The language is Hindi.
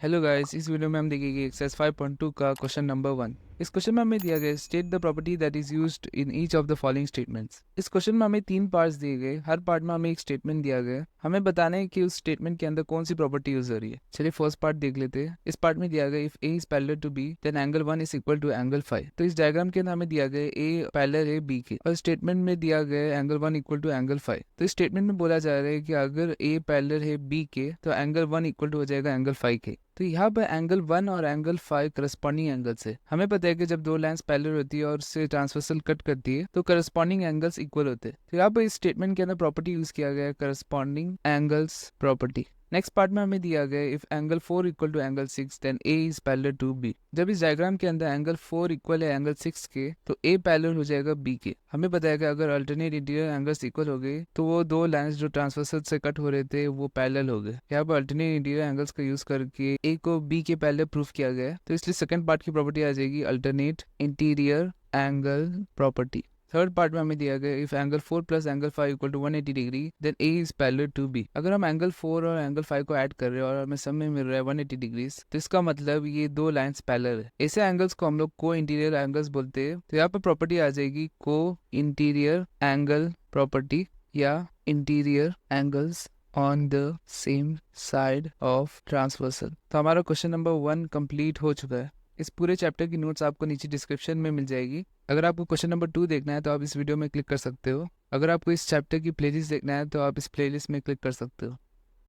हेलो गाइस, इस वीडियो में हम देखेंगे एक्सरसाइज 5.2 का क्वेश्चन नंबर 1। इस क्वेश्चन में हमें दिया गया state the property that is used in each of the following statements. इस क्वेश्चन में हमें 3 पार्ट्स दिए गए, हर पार्ट में हमें एक स्टेटमेंट दिया गया। हमें बताना है कि उस स्टेटमेंट के अंदर कौन सी प्रॉपर्टी यूज हो रही है। चलिए फर्स्ट पार्ट देख लेते हैं। इस पार्ट में दिया गया if A is parallel to B then angle 1 is equal to angle 5। तो इस डायग्राम के अंदर हमें दिया गया ए पैरेलल है बी के और स्टेटमेंट में दिया गया एंगल 1 इक्वल टू एंगल 5। तो इस स्टेटमेंट में बोला जा रहा है कि अगर ए पैरेलल है बी के तो एंगल 1 इक्वल टू हो जाएगा एंगल 5 के। तो यहाँ पर एंगल 1 और एंगल 5 करस्पॉन्डिंग एंगल्स है। हमें पता है कि जब दो लाइंस पैरेलल होती है और उससे ट्रांसवर्सल कट करती है तो करस्पॉन्डिंग एंगल्स इक्वल होते हैं। तो यहाँ पर इस स्टेटमेंट के अंदर प्रॉपर्टी यूज किया गया है corresponding angles property. Next part में हमें दिया गया if angle 4 equal to angle 6 then A is parallel to B. जब इस डायग्राम के अंदर एंगल 4 इक्वल है एंगल 6 के तो ए पैरेलल हो जाएगा बी के। हमें बताया कि अगर अल्टरनेट इंटीरियर एंगल्स इक्वल हो गए तो वो दो लाइंस जो ट्रांसवर्सल से कट हो रहे थे वो पैरेलल हो गए। यहाँ पर अल्टरनेट इंटीरियर एंगल्स का यूज करके ए को बी के पैरेलल प्रूफ किया गया है। तो इसलिए सेकंड पार्ट की प्रॉपर्टी आ जाएगी alternate interior angle property. Third part में हमें दिया गया if angle 4 plus angle 5 equal to 180 degree then A is parallel to B. अगर हम एंगल 4 और एंगल 5 को ऐड कर रहे हैं और हमें सब में मिल रहा है 180 डिग्रीज तो इसका मतलब ये दो लाइंस पैरेलल है। ऐसे एंगल्स को हम लोग को इंटीरियर एंगल्स बोलते हैं। तो यहाँ पर प्रॉपर्टी आ जाएगी को इंटीरियर एंगल प्रॉपर्टी या interior angles on the same side of transversal. तो हमारा क्वेश्चन नंबर 1 कंप्लीट हो चुका है। इस पूरे चैप्टर की नोट्स आपको नीचे डिस्क्रिप्शन में मिल जाएगी। अगर आपको क्वेश्चन नंबर 2 देखना है तो आप इस वीडियो में क्लिक कर सकते हो। अगर आपको इस चैप्टर की प्लेलिस्ट देखना है तो आप इस प्लेलिस्ट में क्लिक कर सकते हो।